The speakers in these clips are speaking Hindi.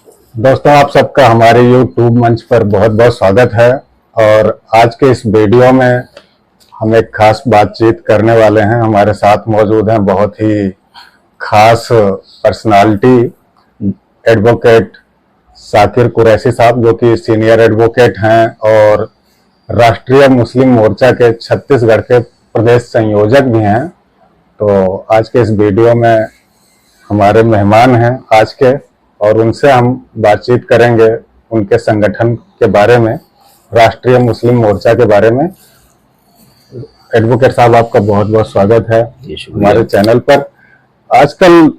दोस्तों, आप सबका हमारे YouTube मंच पर बहुत बहुत स्वागत है। और आज के इस वीडियो में हम एक खास बातचीत करने वाले हैं। हमारे साथ मौजूद हैं बहुत ही खास पर्सनालिटी, एडवोकेट शाकिर कुरैशी साहब, जो कि सीनियर एडवोकेट हैं और राष्ट्रीय मुस्लिम मोर्चा के छत्तीसगढ़ के प्रदेश संयोजक भी हैं। तो आज के इस वीडियो में हमारे मेहमान हैं आज के, और उनसे हम बातचीत करेंगे उनके संगठन के बारे में, राष्ट्रीय मुस्लिम मोर्चा के बारे में। एडवोकेट साहब, आपका बहुत बहुत स्वागत है हमारे चैनल पर। आजकल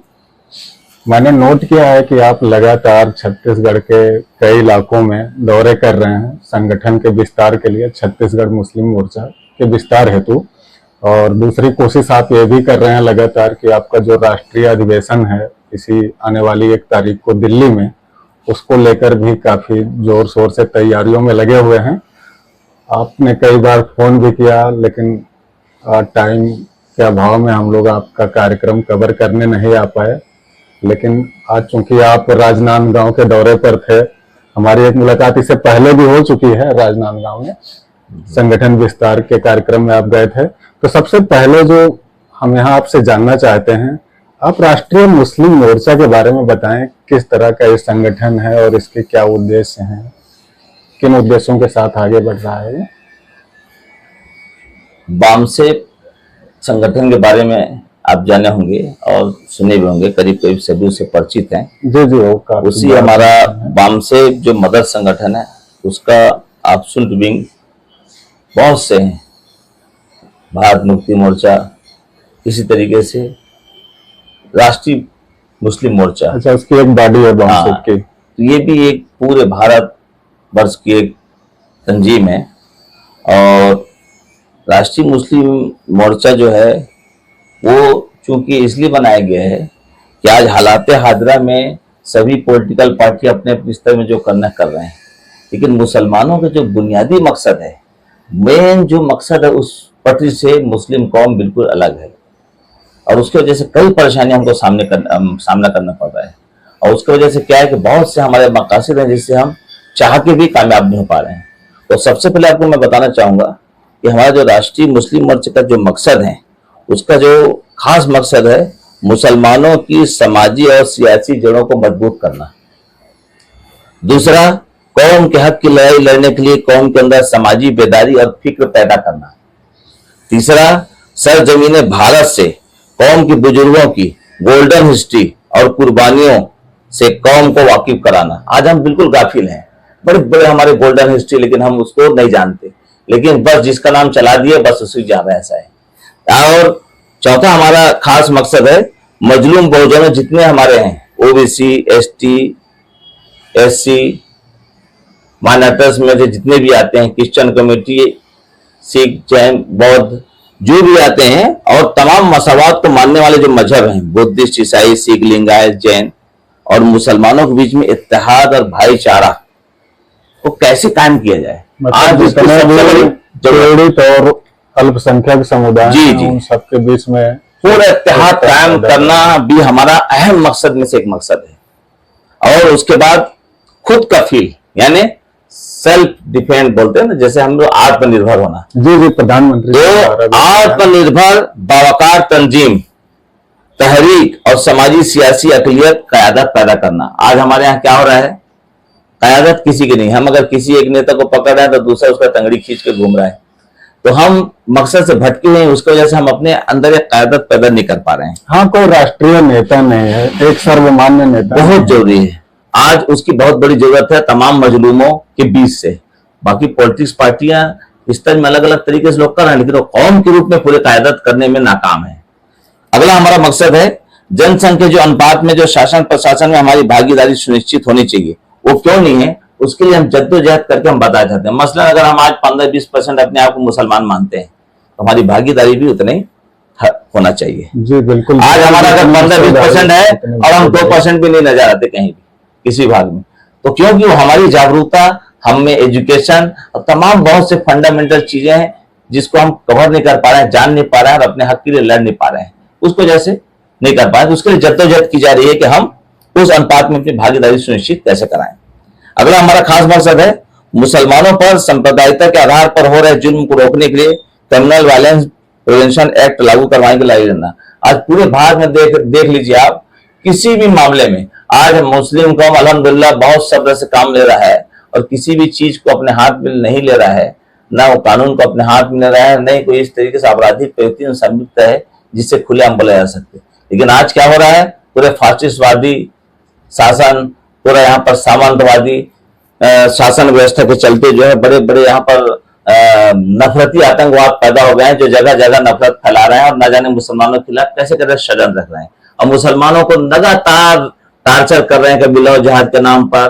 मैंने नोट किया है कि आप लगातार छत्तीसगढ़ के कई इलाकों में दौरे कर रहे हैं संगठन के विस्तार के लिए, छत्तीसगढ़ मुस्लिम मोर्चा के विस्तार हेतु। और दूसरी कोशिश आप ये भी कर रहे हैं लगातार कि आपका जो राष्ट्रीय अधिवेशन है इसी आने वाली 1 तारीख को दिल्ली में, उसको लेकर भी काफी जोर शोर से तैयारियों में लगे हुए हैं। आपने कई बार फोन भी किया, लेकिन टाइम के अभाव में हम लोग आपका कार्यक्रम कवर करने नहीं आ पाए। लेकिन आज चूंकि आप राजनांदगांव के दौरे पर थे, हमारी एक मुलाकात इससे पहले भी हो चुकी है राजनांदगांव में, संगठन विस्तार के कार्यक्रम में आप गए थे। तो सबसे पहले जो हम यहाँ आपसे जानना चाहते हैं, आप राष्ट्रीय मुस्लिम मोर्चा के बारे में बताएं। किस तरह का ये संगठन है और इसके क्या उद्देश्य हैं, किन उद्देश्यों के साथ आगे बढ़ रहा है? बामसे संगठन के बारे में आप जाने होंगे और सुने भी होंगे, करीब करीब सभी उससे परिचित हैं। जी जी, उसी हमारा बामसे जो मदर संगठन है उसका ऑब्सोल्यूट विंग बहुत से हैं। भारत मुक्ति मोर्चा, इसी तरीके से राष्ट्रीय मुस्लिम मोर्चा, अच्छा, उसकी एक बॉडी है बामसे की। तो ये भी एक पूरे भारत वर्ष की एक तंजीम है। और राष्ट्रीय मुस्लिम मोर्चा जो है वो चूंकि इसलिए बनाया गया है कि आज हालात हाजरा में सभी पॉलिटिकल पार्टी अपने अपने स्तर में जो करना कर रहे हैं, लेकिन मुसलमानों का जो बुनियादी मकसद है, मेन जो मकसद है, उस पटरी से मुस्लिम कौम बिल्कुल अलग है। और उसकी वजह से कई परेशानियां हमको सामना करना पड़ रहा है। और उसकी वजह से क्या है कि बहुत से हमारे मकासद हैं जिससे हम चाह के भी कामयाब नहीं हो पा रहे हैं। तो सबसे पहले आपको मैं बताना चाहूंगा कि हमारा जो राष्ट्रीय मुस्लिम मोर्चा का जो मकसद है, उसका जो खास मकसद है मुसलमानों की समाजी और सियासी जड़ों को मजबूत करना। दूसरा, कौम के हक की लड़ाई लड़ने के लिए कौम के अंदर समाजी बेदारी और फिक्र पैदा करना। तीसरा, सरजमीने भारत से कौम के बुजुर्गों की गोल्डन हिस्ट्री और कुर्बानियों से कौम को वाकिफ कराना। आज हम बिल्कुल गाफिल हैं, बड़े बड़े हमारे गोल्डन हिस्ट्री, लेकिन हम उसको नहीं जानते, लेकिन बस जिसका नाम चला दिए बस उसी जा रहा है, ऐसा है। और चौथा हमारा खास मकसद है मजलूम बहुजन जितने हमारे हैं, ओबीसी, एसटी, एससी, माइनॉरिटीज में से जितने भी आते हैं, क्रिश्चियन कम्युनिटी, सिख, जैन, बौद्ध जो भी आते हैं, और तमाम मसावात को मानने वाले जो मजहब हैं, बुद्धिस्ट, ईसाई, सिख, लिंगायत, जैन, और मुसलमानों के बीच में इत्तेहाद और भाईचारा को कैसे कायम किया जाए। आज पीड़ित और अल्पसंख्यक समुदाय उन सबके बीच में पूरा इत्तेहाद कायम करना भी हमारा अहम मकसद में से एक मकसद है। और उसके बाद खुद कफील, यानी सेल्फ डिफेंड बोलते हैं ना, जैसे हम लोग आत्मनिर्भर होना। जी जी, प्रधानमंत्री तो आत्मनिर्भर बावकार तंजीम, तहरीक और समाजी सियासी अकलियत क़यादत पैदा करना। आज हमारे यहाँ क्या हो रहा है, क़यादत किसी की नहीं। हम अगर किसी एक नेता को पकड़ रहे हैं तो दूसरा उसका तंगड़ी खींच के घूम रहा है। तो हम मकसद से भटके हुए हैं, उसकी वजह से हम अपने अंदर एक क़यादत पैदा नहीं कर पा रहे हैं। हाँ, कोई राष्ट्रीय नेता नहीं है, एक सर्वमान्य नेता बहुत जरूरी है। आज उसकी बहुत बड़ी जरूरत है तमाम मजलूमों के बीच से। बाकी पॉलिटिक्स पार्टियां इस तरह में अलग अलग तरीके से लोग कर रहे हैं, लेकिन वो कौम के रूप में पूरे कायदत करने में नाकाम है। अगला हमारा मकसद है जनसंख्या जो अनुपात में जो शासन प्रशासन में हमारी भागीदारी सुनिश्चित होनी चाहिए, वो क्यों नहीं है, उसके लिए हम जद्दोजहद करके हम बताना चाहते हैं। मसलन अगर हम आज 15-20% अपने आप को मुसलमान मानते हैं तो हमारी भागीदारी भी उतनी होना चाहिए। जी बिल्कुल। आज हमारा अगर 15-20% है और हम 2% भी नहीं नजर आते कहीं भी किसी भाग में, तो क्योंकि वो हमारी जागरूकता, हम में एजुकेशन और तमाम बहुत से फंडामेंटल चीजें हैं जिसको हम कवर नहीं कर पा रहे हैं, जान नहीं पा रहे हैं और अपने हक के लिए लड़ नहीं पा रहे हैं, उसको जैसे नहीं कर पा रहे। उसके लिए जद्दोजहद की जा रही है कि हम उस अनुपात में अपनी भागीदारी सुनिश्चित कैसे कराएं। अगला हमारा खास मकसद है मुसलमानों पर सांप्रदायिकता के आधार पर हो रहे जुल्म को रोकने के लिए कम्युनल वायलेंस प्रिवेंशन एक्ट लागू करवाने के लिए लेना। आज पूरे भारत में देख लीजिए आप, किसी भी मामले में आज मुस्लिम कौम अल्हम्दुलिल्लाह बहुत सब्र से काम ले रहा है और किसी भी चीज को अपने हाथ में नहीं ले रहा है, ना वो कानून को अपने हाथ में ले रहा है, नहीं कोई इस तरीके से आपराधिक प्रवृत्ति संयुक्त है जिससे खुलेआम बोला जा सकते। लेकिन आज क्या हो रहा है, पूरे फासिस्टवादी शासन, पूरा यहाँ पर सामंतवादी शासन व्यवस्था के चलते जो है बड़े बड़े यहाँ पर नफरती आतंकवाद पैदा हो गए हैं, जो जगह जगह नफरत फैला रहे हैं और न जाने मुसलमानों के खिलाफ कैसे कैसे षड्यंत्र रख रहे हैं और मुसलमानों को लगातार टार्चर कर रहे हैं, कभी लव जिहाद के नाम पर,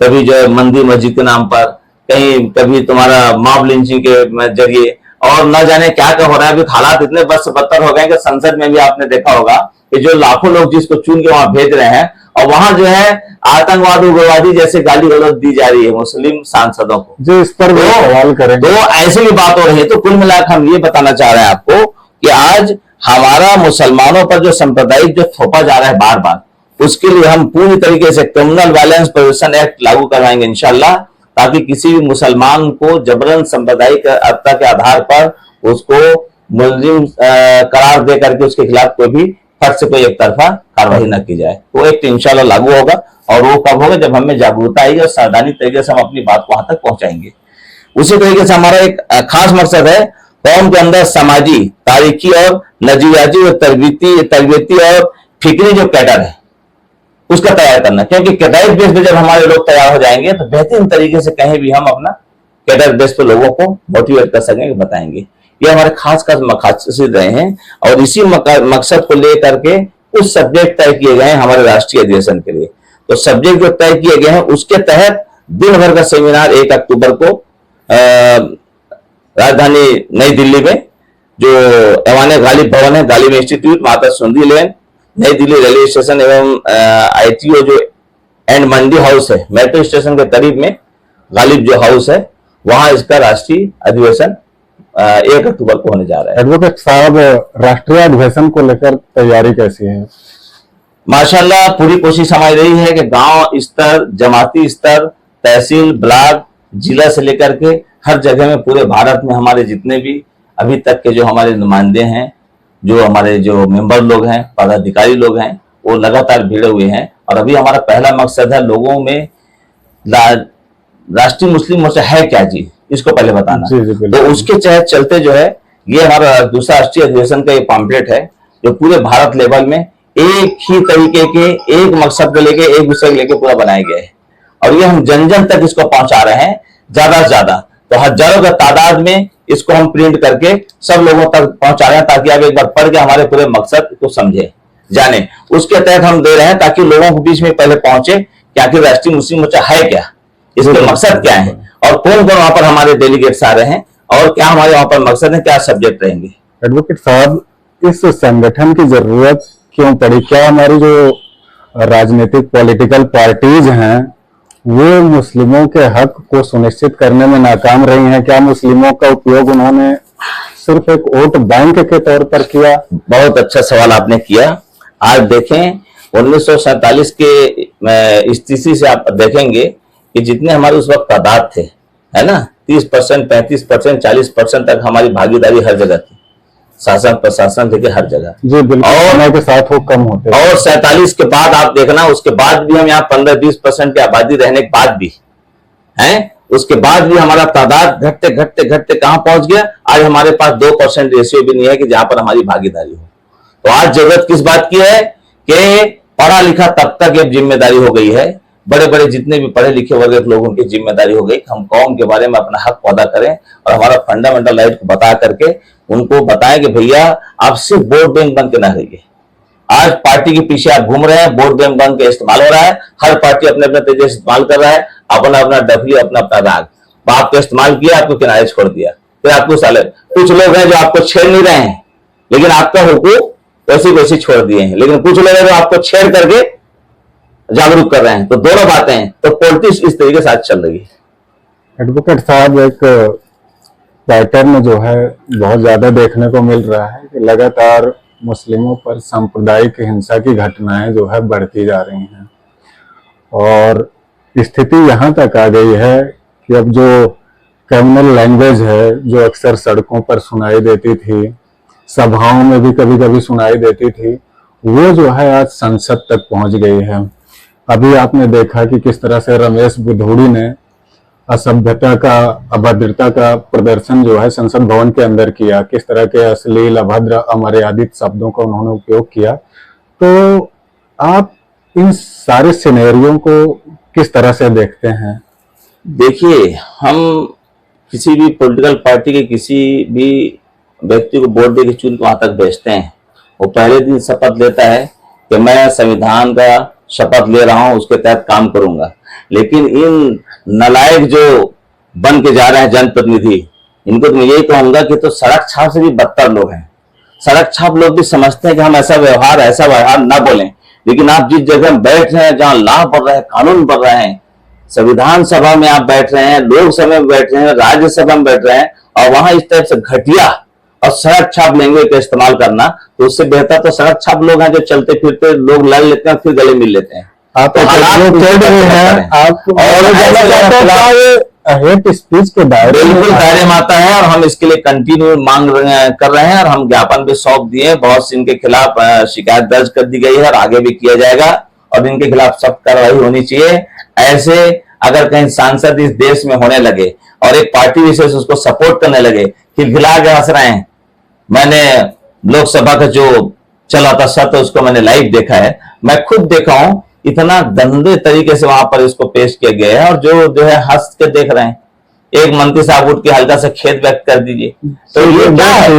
कभी जो है मंदिर मस्जिद के नाम पर, कभी तुम्हारा मॉब लिंचिंग के जरिए, और न जाने क्या क्या हो रहा है। अभी हालात इतने बद से बदतर हो गए कि संसद में भी आपने देखा होगा कि जो लाखों लोग जिसको चुन के वहां भेज रहे हैं और वहां जो है आतंकवाद उग्रवादी जैसे गाली गलौज दी जा रही है मुस्लिम सांसदों को, जो इस पर भी सवाल करेंगे। तो ऐसी भी बात हो रही है। तो कुल मिलाकर हम ये बताना चाह रहे हैं आपको कि आज हमारा मुसलमानों पर जो सांप्रदायिक जो थोपा जा रहा है बार बार, उसके लिए हम पूरी तरीके से क्रिमिनल वायलेंस प्रिवेंशन एक्ट लागू करवाएंगे इंशाल्लाह, ताकि किसी भी मुसलमान को जबरन सांप्रदायिक एकता के आधार पर उसको मुलजिम करार दे करके उसके खिलाफ कोई भी फट से कोई एक तरफा कार्रवाई न की जाए। वो एक्ट इंशाल्लाह लागू होगा और वो कब होगा, जब हमें जागरूकता आएगी और सावधानी तरीके से हम अपनी बात को वहां तक पहुंचाएंगे। उसी तरीके से हमारा एक खास मकसद है कौम के अंदर समाजी, तारीखी और नजरियाती और तरबियती और फिक्री जो कैडर है उसका तैयार करना, क्योंकि कैडर बेस पे जब हमारे लोग तैयार हो जाएंगे तो बेहतरीन तरीके से कहीं भी हम अपना कैडर बेस पे लोगों को मोटिवेट कर सकेंगे, बताएंगे। ये हमारे खास मकसद रहे हैं और इसी मकसद को लेकर के कुछ सब्जेक्ट तय किए गए हैं हमारे राष्ट्रीय अधिवेशन के लिए। तो सब्जेक्ट जो तय किए गए हैं उसके तहत दिन भर का सेमिनार 1 अक्टूबर को राजधानी नई दिल्ली में जो ऐवान गालिब भवन है, गालिब इंस्टीट्यूट, माता सुंदरी लेन, नई दिल्ली रेलवे स्टेशन एवं ITO जो एंड मंडी हाउस है मेट्रो स्टेशन के करीब में गालिब जो हाउस है, वहां इसका राष्ट्रीय अधिवेशन 1 अक्टूबर को होने जा रहा है। एडवोकेट साहब, राष्ट्रीय अधिवेशन को लेकर तैयारी कैसी है? माशाल्लाह पूरी कोशिश हमारी रही है कि गांव स्तर, जमाती स्तर, तहसील, ब्लॉक, जिला से लेकर के हर जगह में पूरे भारत में हमारे जितने भी अभी तक के जो हमारे नुमाइंदे हैं, जो हमारे जो मेंबर लोग हैं, पदाधिकारी लोग हैं, वो लगातार भिड़े हुए हैं। और अभी हमारा पहला मकसद है लोगों में राष्ट्रीय मुस्लिम मोर्चा है क्या चीज, इसको पहले बताना। तो उसके तहत चलते जो है ये हमारा दूसरा राष्ट्रीय अधिवेशन का ये पम्पलेट है जो पूरे भारत लेवल में एक ही तरीके के एक मकसद को लेके एक विषय लेके पूरा बनाए गए हैं और ये हम जन जन तक इसको पहुंचा रहे हैं ज्यादा से ज्यादा। तो हजारों का तादाद में इसको हम प्रिंट करके सब लोगों तक पहुंचा रहे हैं ताकि आप एक बार पढ़ के हमारे पूरे मकसद को समझे, जाने। उसके तहत हम दे रहे हैं ताकि लोगों के बीच में पहले पहुंचे कि आखिर राष्ट्रीय मुस्लिम मोर्चा है क्या, इसके मकसद क्या है और कौन कौन वहां पर हमारे डेलीगेट्स आ रहे हैं और क्या हमारे वहां पर मकसद है, क्या सब्जेक्ट रहेंगे। एडवोकेट साहब, इस संगठन की जरूरत क्यों पड़ी? क्या हमारी जो राजनीतिक पॉलिटिकल पार्टीज हैं वो मुस्लिमों के हक को सुनिश्चित करने में नाकाम रही हैं? क्या मुस्लिमों का उपयोग उन्होंने सिर्फ एक वोट बैंक के तौर पर किया? बहुत अच्छा सवाल आपने किया। आज देखें 1947 के स्थिति से आप देखेंगे कि जितने हमारे उस वक्त तादाद थे, है ना, 30%, 35%, 40% तक हमारी भागीदारी हर जगह थी, शासन प्रशासन थे हर जगह जी बिल्कुल, और समय के साथ वो कम होते और 47 के बाद आप देखना उसके बाद भी हम यहाँ 15-20% की आबादी रहने के बाद भी हैं, उसके बाद भी हमारा तादाद घटते घटते घटते कहां पहुंच गया। आज हमारे पास 2% रेशियो भी नहीं है कि जहां पर हमारी भागीदारी हो। तो आज जरूरत किस बात की है कि पढ़ा लिखा तबका की अब जिम्मेदारी हो गई है, बड़े बड़े जितने भी पढ़े लिखे वर्ग के लोगों की जिम्मेदारी हो गई कि हम कौम के बारे में अपना हक पैदा करें और हमारा फंडामेंटल राइट को बता करके उनको बताएं कि भैया आप सिर्फ वोट बैंक बन के ना रहिए। आज पार्टी के पीछे आप घूम रहे हैं, वोट बैंक बन के इस्तेमाल हो रहा है, हर पार्टी अपने अपने तरीके से इस्तेमाल कर रहा है, अपना अपना डफली, अपना अपना राग, बाप को इस्तेमाल किया, आपको किनारे छोड़ दिया, फिर आपको साले कुछ लोग हैं जो आपको छेड़ नहीं रहे हैं लेकिन आपका हुकूक वैसे वैसे छोड़ दिए हैं, लेकिन कुछ लोग हैं जो आपको छेड़ करके जागरूक कर रहे हैं। तो दोनों बातें हैं, तो पॉलिटिक्स इस तरीके से आज चल रही है। एडवोकेट साहब, एक पैटर्न जो है बहुत ज्यादा देखने को मिल रहा है कि लगातार मुस्लिमों पर सांप्रदायिक हिंसा की घटनाएं जो है बढ़ती जा रही हैं। और स्थिति यहाँ तक आ गई है कि अब जो कम्युनल लैंग्वेज है, जो अक्सर सड़कों पर सुनाई देती थी, सभाओं में भी कभी कभी सुनाई देती थी, वो जो है आज संसद तक पहुंच गई है। अभी आपने देखा कि किस तरह से रमेश बुधोड़ी ने असभ्यता का, अभद्रता का प्रदर्शन जो है संसद भवन के अंदर किया, किस तरह के अश्लील, अभद्र, अमर्यादित शब्दों का उन्होंने उपयोग किया। तो आप इन सारे सिनेरियो को किस तरह से देखते हैं? देखिए, हम किसी भी पॉलिटिकल पार्टी के किसी भी व्यक्ति को वोट दे के चुन के वहां तक भेजते हैं, वो पहले दिन शपथ लेता है कि मैं संविधान का शपथ ले रहा हूं, उसके तहत काम करूंगा। लेकिन इन नालायक जो बन के जा रहे हैं जनप्रतिनिधि, इनको तो मैं यही कहूंगा कि तो सड़क छाप से भी बदतर लोग हैं। सड़क छाप लोग भी समझते हैं कि हम ऐसा व्यवहार ना बोलें, लेकिन आप जिस जगह बैठ रहे हैं, जहां लॉ पढ़ रहे हैं, कानून पढ़ रहे हैं, संविधान सभा में आप बैठ रहे हैं, लोकसभा में बैठ रहे हैं, राज्यसभा में बैठ रहे हैं, और वहां इस टाइप से घटिया और सड़क छाप लैंग्वेज का इस्तेमाल करना, तो उससे बेहतर तो सड़क छाप लोग हैं जो चलते फिरते लोग लड़ लेते हैं, फिर गले मिल लेते हैं। आप हेट स्पीच के दायरे बिल्कुल दायरे में आता है, और हम इसके लिए कंटिन्यू मांग कर रहे हैं, और हम ज्ञापन भी सौंप दिए। बहुत से इनके खिलाफ शिकायत दर्ज कर दी गई है और आगे भी किया जाएगा, और इनके खिलाफ सख्त कार्रवाई होनी चाहिए। ऐसे अगर कहीं सांसद इस देश में होने लगे और एक पार्टी विशेष उसको सपोर्ट करने लगे, खिलखिला के हंस रहे हैं। मैंने लोकसभा का जो चला था सत्र, उसको मैंने लाइव देखा है, मैं खुद देखा हूं। इतना गंदे तरीके से वहां पर इसको पेश किया गया है, और जो है हंस के देख रहे हैं। एक मंत्री साहब उठ के हल्का सा खेद व्यक्त कर दीजिए, तो ये क्या है?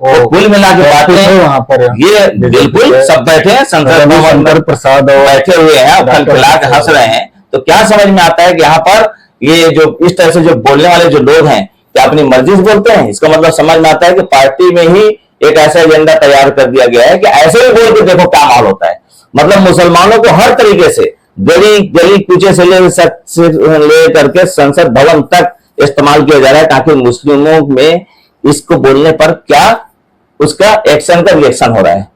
कुल मिला के बातें वहां पर ये बिल्कुल सब बैठे हैं, संसद भवन में प्रसाद बैठे हुए हैं, खिलखिला के हंस रहे हैं। तो क्या समझ में आता है कि यहाँ पर ये जो इस तरह से जो बोलने वाले जो लोग हैं, क्या अपनी मर्जी से बोलते हैं? इसका मतलब समझ में आता है कि पार्टी में ही एक ऐसा एजेंडा तैयार कर दिया गया है कि ऐसे ही बोल के देखो क्या माहौल होता है। मतलब मुसलमानों को हर तरीके से गली गली कूचे से ले करके संसद भवन तक इस्तेमाल किया जा रहा है, ताकि मुस्लिमों में इसको बोलने पर क्या उसका एक्शन का रिएक्शन हो रहा है।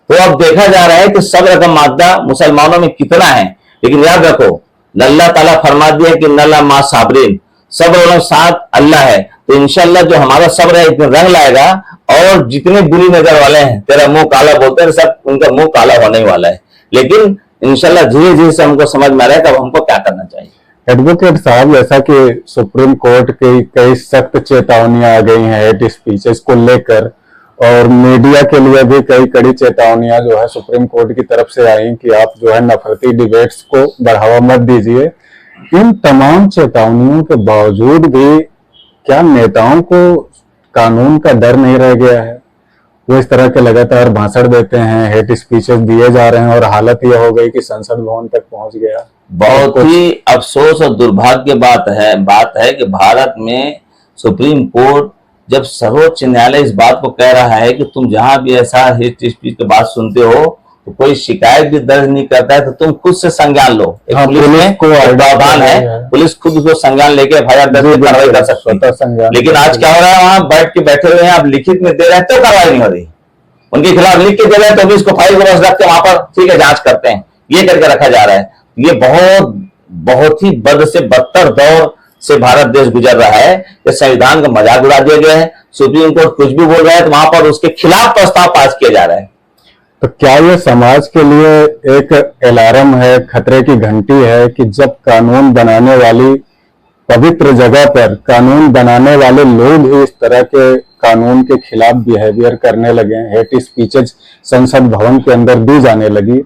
तो अब देखा जा रहा है कि सब रकम मादा मुसलमानों में कितना है, लेकिन याद रखो अल्लाह ताला फरमा दिया कि नल्ला मा साबरीन, सब्र और साथ अल्लाह है। तो इंशाल्लाह जो हमारा सब्र है इतने रंग लाएगा, और जितने बुरी नजर वाले हैं, तेरा मुंह काला बोलते हैं, सब उनका मुंह काला होने ही वाला है। लेकिन इंशाल्लाह धीरे धीरे से हमको समझ में आ रहा है कि अब हमको क्या करना चाहिए। एडवोकेट साहब, जैसा कि सुप्रीम कोर्ट की कई सख्त चेतावनियां आ गई हैं हेट स्पीचेस को लेकर, और मीडिया के लिए भी कई कड़ी चेतावनियां जो है सुप्रीम कोर्ट की तरफ से आई कि आप जो है नफरती डिबेट्स को बढ़ावा मत दीजिए। इन तमाम चेतावनियों के बावजूद भी क्या नेताओं को कानून का डर नहीं रह गया है? वो इस तरह के लगातार भाषण देते हैं, हेट स्पीचेस दिए जा रहे हैं, और हालत यह हो गई कि संसद भवन तक पहुंच गया। बहुत ही अफसोस और दुर्भाग्य बात है कि भारत में सुप्रीम कोर्ट जब सर्वोच्च न्यायालय इस बात को कह रहा है कि तुम जहां भी ऐसा हेट स्पीच की बात सुनते हो तो कोई शिकायत भी दर्ज नहीं करता है, तो तुम खुद से संज्ञान लो। पुलिस में प्रावधान है, पुलिस खुद को संज्ञान लेके एफआईआर दर्ज कार्रवाई कर सकती है। लेकिन आज क्या हो रहा है, वहां बैठ के बैठे हुए हैं, आप लिखित में दे रहे हैं तो कार्रवाई नहीं हो रही, उनके खिलाफ लिख के दे रहे हैं तो भी इसको फाइल को बस रखते वहां पर, ठीक है जांच करते हैं, ये करके रखा जा रहा है। ये बहुत ही बद से बदतर दौर से भारत देश गुजर रहा है कि संविधान का मजाक उड़ा दिया गया है। सुप्रीम कोर्ट कुछ भी बोल रहा है तो वहां पर उसके खिलाफ प्रस्ताव पास किया जा रहा है। तो क्या ये समाज के लिए एक अलार्म है, खतरे की घंटी है कि जब कानून बनाने वाली पवित्र जगह पर कानून बनाने वाले लोग ही इस तरह के कानून के खिलाफ बिहेवियर करने लगे, हेट स्पीचेज संसद भवन के अंदर दी जाने लगी,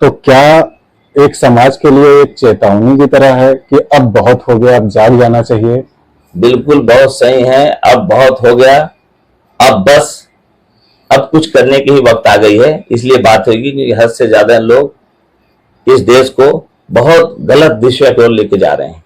तो क्या एक समाज के लिए एक चेतावनी की तरह है कि अब बहुत हो गया, अब जाग जाना चाहिए? बिल्कुल बहुत सही है, अब बहुत हो गया, अब बस अब कुछ करने की ही वक्त आ गई है। इसलिए बात होगी कि हद से ज्यादा लोग इस देश को बहुत गलत दिशा की ओर लेके जा रहे हैं।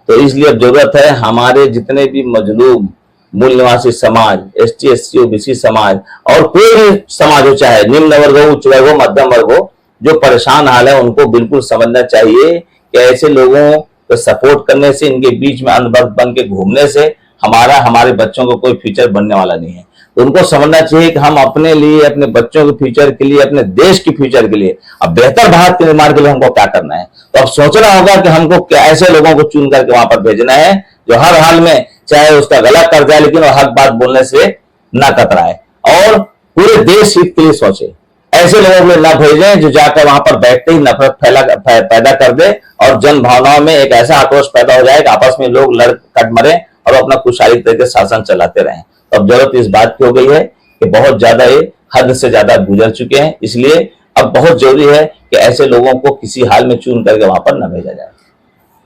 तो इसलिए अब जरूरत है हमारे जितने भी मजलूम मूल निवासी समाज, एसटी एससी ओबीसी समाज, और कोई भी समाज हो, चाहे निम्न वर्ग हो, उच्च वर्ग हो, मध्यम वर्ग हो, जो परेशान हाल है उनको बिल्कुल समझना चाहिए कि ऐसे लोगों को सपोर्ट करने से, इनके बीच में अंधभक्त बन के घूमने से हमारे बच्चों को कोई फ्यूचर बनने वाला नहीं है। तो उनको समझना चाहिए कि हम अपने लिए, अपने बच्चों के फ्यूचर के लिए, अपने देश के फ्यूचर के लिए, अब बेहतर भारत के निर्माण के लिए हमको क्या करना है। तो अब सोचना होगा कि हमको क्या ऐसे लोगों को चुन करके वहां पर भेजना है जो हर हाल में चाहे उसका गला कर जाए लेकिन हक बात बोलने से ना कतराए और पूरे देश हित के लिए सोचे। ऐसे लोगों को ना भेजें जो जाकर वहां पर बैठते ही नफरत पैदा कर दे और जन भावनाओं में एक ऐसा आक्रोश पैदा हो जाए कि आपस में लोग लड़ कट मरे और अपना खुशहाली तरीके शासन चलाते रहें। तो अब जरूरत इस बात की हो गई है कि बहुत ज्यादा ये हद से ज्यादा गुजर चुके हैं, इसलिए अब बहुत जरूरी है कि ऐसे लोगों को किसी हाल में चुन करके वहां पर न भेजा जाए।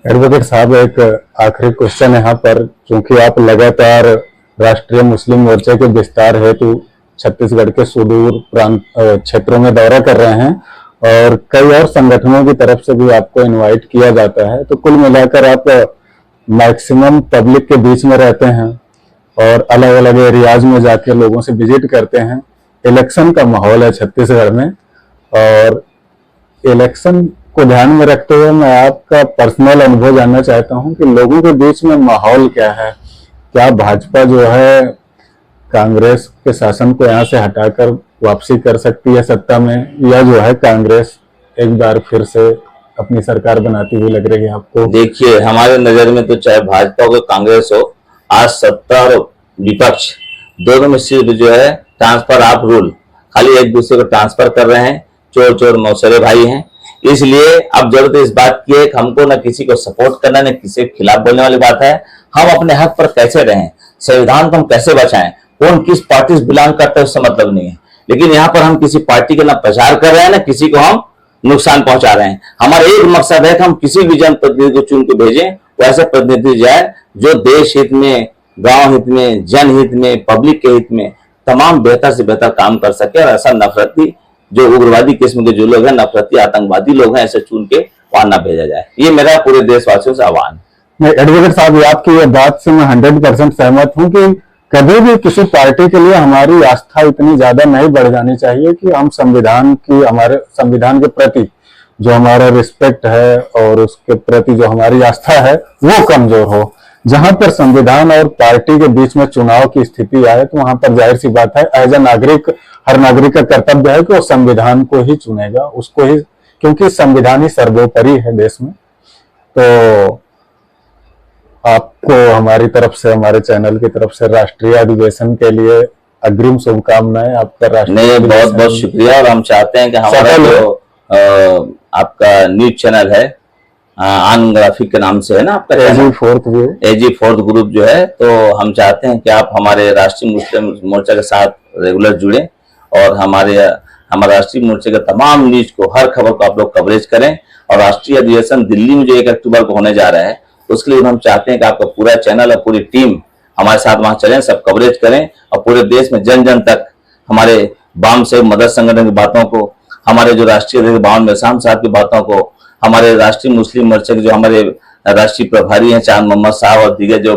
एडवोकेट साहब, एक आखिरी क्वेश्चन यहाँ पर, क्योंकि आप लगातार राष्ट्रीय मुस्लिम मोर्चे के विस्तार हेतु छत्तीसगढ़ के सुदूर प्रांत क्षेत्रों में दौरा कर रहे हैं और कई और संगठनों की तरफ से भी आपको इनवाइट किया जाता है, तो कुल मिलाकर आप मैक्सिमम पब्लिक के बीच में रहते हैं और अलग अलग एरियाज में जाके लोगों से विजिट करते हैं। इलेक्शन का माहौल है छत्तीसगढ़ में और इलेक्शन को ध्यान में रखते हुए मैं आपका पर्सनल अनुभव जानना चाहता हूं कि लोगों के बीच में माहौल क्या है। क्या भाजपा जो है कांग्रेस के शासन को यहाँ से हटाकर वापसी कर सकती है सत्ता में, या जो है कांग्रेस एक बार फिर से अपनी सरकार बनाती हुई लग रही है आपको? देखिए, हमारे नजर में तो चाहे भाजपा हो कांग्रेस हो, आज सत्ता और विपक्ष दोनों में सिर्फ जो है ट्रांसफर ऑफ रूल, खाली एक दूसरे को ट्रांसफर कर रहे हैं। चोर चोर मौसेरे भाई हैं। इसलिए अब जरूरत इस बात की है कि हमको न किसी को सपोर्ट करना, न किसी के खिलाफ बोलने वाली बात है। हम अपने हक पर कैसे रहें, संविधान को हम कैसे बचाएं, कौन किस पार्टी से बिलोंग करता है उससे मतलब नहीं है। लेकिन यहाँ पर हम किसी पार्टी का ना प्रचार कर रहे हैं, ना किसी को हम नुकसान पहुंचा रहे हैं। हमारा एक मकसद है कि हम किसी भी जनप्रतिनिधि को चुन के भेजें, वैसे प्रतिनिधि जाए जो देश हित में, गांव हित में, जनहित में, पब्लिक के हित में तमाम बेहतर से बेहतर काम कर सके। और ऐसा नफरती जो उग्रवादी किस्म के जो लोग हैं, नफरती आतंकवादी लोग हैं, ऐसे चुन के वहां ना भेजा जाए। ये मेरा पूरे देशवासियों से आह्वान है। एडवोकेट साहब, आपकी ये बात से मैं 100% सहमत हूं कि कभी भी किसी पार्टी के लिए हमारी आस्था इतनी ज्यादा नहीं बढ़ जानी चाहिए कि हम संविधान की, हमारे संविधान के प्रति जो हमारा रिस्पेक्ट है और उसके प्रति जो हमारी आस्था है वो कमजोर हो। जहां पर संविधान और पार्टी के बीच में चुनाव की स्थिति आए तो वहां पर जाहिर सी बात है, एज ए नागरिक, हर नागरिक का कर्तव्य है कि वो संविधान को ही चुनेगा, उसको ही, क्योंकि संविधान ही सर्वोपरि है देश में। तो आपको हमारी तरफ से, हमारे चैनल की तरफ से राष्ट्रीय अधिवेशन के लिए अग्रिम शुभकामनाएं। आपका राष्ट्रीय बहुत बहुत शुक्रिया। और हम चाहते हैं कि हमारा जो आपका न्यूज चैनल है, आन ग्राफिक के नाम से है ना आपका, एजी फोर्थ ग्रुप जो है, तो हम चाहते हैं कि आप हमारे राष्ट्रीय मुस्लिम मोर्चा के साथ रेगुलर जुड़े और हमारे राष्ट्रीय मोर्चे के तमाम न्यूज को, हर खबर को आप लोग कवरेज करें। और राष्ट्रीय अधिवेशन दिल्ली में जो 1 अक्टूबर को होने जा रहा है, उसके लिए हम चाहते हैं कि आपका पूरा चैनल और पूरी टीम हमारे साथ वहां चलें, सब कवरेज करें और पूरे देश में जन जन तक हमारे बाम से मदद संगठन की बातों को, हमारे जो राष्ट्रीय अध्यक्ष बावन मेहसान साहब की बातों को, हमारे राष्ट्रीय मुस्लिम मोर्चे के जो हमारे राष्ट्रीय प्रभारी हैं चांद मोहम्मद साहब और दीगर जो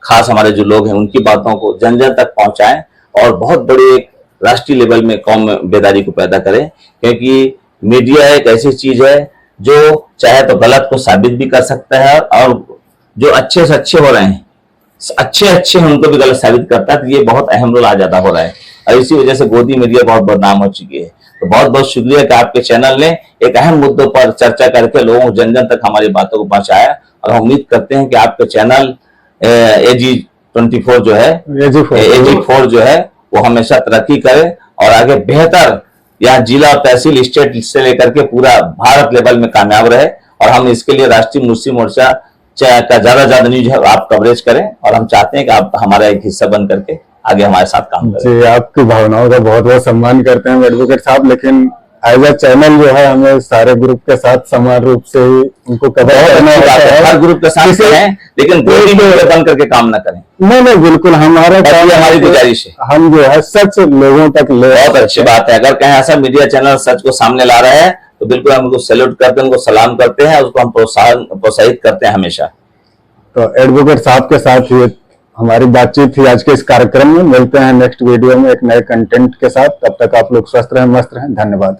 खास हमारे जो लोग हैं, उनकी बातों को जन जन तक पहुंचाएं और बहुत बड़ी एक राष्ट्रीय लेवल में कौम में बेदारी को पैदा करें। क्योंकि मीडिया एक ऐसी चीज है जो चाहे तो गलत को साबित भी कर सकता है और जो अच्छे से अच्छे हो रहे हैं, अच्छे उनको भी गलत साबित करता है। तो ये बहुत अहम रोल आज ज्यादा हो रहा है और इसी वजह से गोदी मीडिया बहुत बदनाम हो चुकी है। तो बहुत बहुत शुक्रिया कि आपके चैनल ने एक अहम मुद्दों पर चर्चा करके लोगों जन जन तक हमारी बातों को पहुंचाया और हम उम्मीद करते हैं कि आपके चैनल AG24 जो है, AG4 जो है, वो हमेशा तरक्की करे और आगे बेहतर यहाँ जिला और तहसील, स्टेट से लेकर के पूरा भारत लेवल में कामयाब रहे। और हम इसके लिए राष्ट्रीय मुस्लिम मोर्चा का ज्यादा न्यूज है आप कवरेज करें और हम चाहते हैं कि आप हमारा एक हिस्सा बन करके आगे हमारे साथ काम करें। जी, आपकी भावनाओं का बहुत बहुत सम्मान करते हैं एडवोकेट साहब, लेकिन एज ए चैनल जो है हमें सारे ग्रुप के साथ समान रूप से ही उनको कवर करना है। हर ग्रुप के साथ हैं, लेकिन गोदी मीडिया बन करके काम ना करें। नहीं, बिल्कुल हमारा काम, हमारी गुजारिश है, हम जो है सच लोगों तक ले। बहुत अच्छी बात है, अगर कहीं ऐसा मीडिया चैनल सच को सामने ला रहा है तो बिल्कुल हम उनको सैल्यूट करते हैं, उनको सलाम करते हैं, उसको हम प्रोत्साहित करते हैं हमेशा। तो एडवोकेट साहब के साथ ही हमारी बातचीत थी आज के इस कार्यक्रम में। मिलते हैं नेक्स्ट वीडियो में एक नए कंटेंट के साथ। तब तक आप लोग स्वस्थ रहें, मस्त रहें। धन्यवाद।